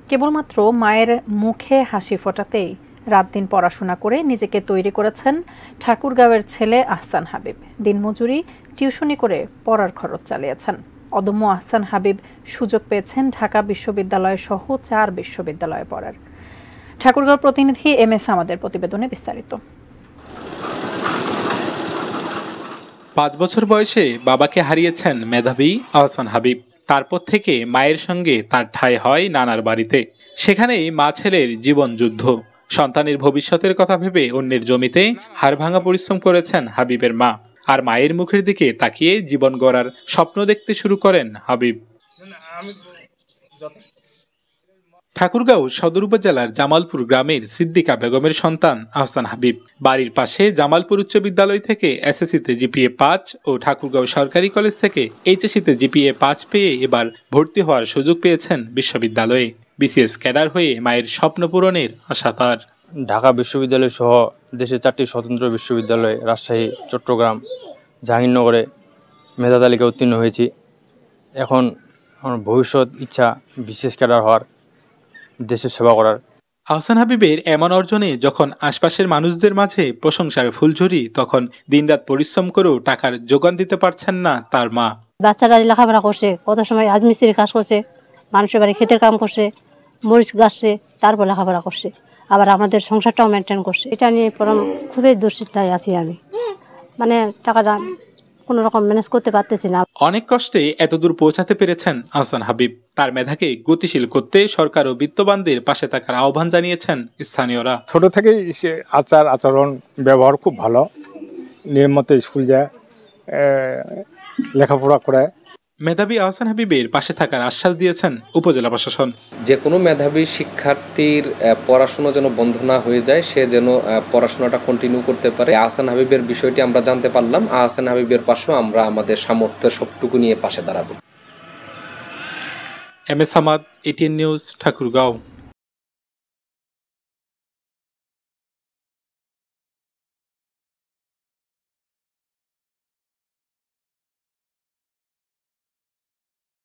কেবলমাত্র মায়ের মুখে হাসি ফোটাতেই রাত দিন পড়াশোনা করে নিজেকে তৈরি করেছেন ঠাকুরগাঁওয়ের ছেলে আহসান হাবিব। দিনমজুরি, টিউশনি করে পড়ার খরচ চালিয়েছেন। অদম্য আহসান হাবিব সুযোগ পেয়েছেন ঢাকা বিশ্ববিদ্যালয় সহ 4 বিশ্ববিদ্যালয়ে পড়ার। ঠাকুরগাঁও প্রতিনিধি MS আমাদের প্রতিবেদনে বিস্তারিত। 5 বছর বয়সে বাবাকে হারিয়েছেন মেধাবী আহসান হাবিব। তারপর থেকে মায়ের সঙ্গে তার ঠাঁই হয় নানার বাড়িতে। সেখানেই মা ছেলের জীবন যুদ্ধ। সন্তানের ভবিষ্যতের কথা ভেবে অন্যের জমিতে হাড়ভাঙা পরিশ্রম করেছেন হাবিবের মা। আর মায়ের মুখের দিকে তাকিয়ে জীবন গড়ার স্বপ্ন দেখতে শুরু করেন হাবিব। ঠাকুরগাঁও সদর উপজেলার জামালপুর গ্রামের সিদ্দিকা বেগমের সন্তান আহসান হাবিব। বাড়ির পাশে জামালপুর উচ্চ বিদ্যালয় থেকে SSC-তে GPA 5 ও ঠাকুরগাঁও সরকারি কলেজ থেকে HSC-তে GPA 5 পেয়ে এবার ভর্তি হওয়ার সুযোগ পেয়েছেন বিশ্ববিদ্যালয়ে। BCS ক্যাডার হয়ে মায়ের স্বপ্ন পূরণের আশা তার। ঢাকা বিশ্ববিদ্যালয় সহ দেশের 4টি স্বতন্ত্র বিশ্ববিদ্যালয় রাজশাহী, চট্টগ্রাম, জাহাঙ্গীরনগরে মেধা তালিকায় উত্তীর্ণ হয়েছি। এখন আমার ভবিষ্যৎ ইচ্ছা BCS ক্যাডার হওয়ার, দেশের সেবা করার। আহসান হাবিবের এমন অর্জনে যখন আশপাশের মানুষদের মাঝে প্রশংসার ফুলঝুরি, তখন দিনরাত পরিশ্রম করেও টাকার যোগান দিতে পারছেন না তার মা। বাচ্চারা লেখাপড়া করছে, কত সময় রাজমিস্ত্রির কাজ করছে, মানুষের বাড়ি ক্ষেতের কাম করছে, মরিচ গাছছে, তারপর লেখাপড়া করছে, আবার আমাদের সংসারটাও মেনটেন করছে। এটা নিয়ে খুবই দুশ্চিন্তায় আছি আমি। মানে টাকাটা কোনো রকম ম্যানেজ করতে পারতেছি না। অনেক কষ্টে এতদূর পৌঁছাতে পেরেছেন আহসান হাবিব। তার মেধাকে গতিশীল করতে সরকার ও বিত্তবানদের পাশে থাকার আহ্বান জানিয়েছেন স্থানীয়রা। ছোট থেকেই আচরণ ব্যবহার খুব ভালো, নিয়মিত স্কুল যায়, লেখাপড়া করে। মেধাবী আহসান হাবিবের পাশে থাকার আশ্বাস দিয়েছেন উপজেলা প্রশাসন। যে কোনো মেধাবী শিক্ষার্থীর পড়াশোনা যেন বন্ধ না হয়ে যায়, সে যেন পড়াশোনাটা কন্টিনিউ করতে পারে। আহসান হাবিবের বিষয়টি আমরা জানতে পারলাম। আহসান হাবিবের পাশেও আমরা আমাদের সামর্থ্য সবটুকু নিয়ে পাশে দাঁড়াবো। MS আমাদ, ATN news, Thakurgaon.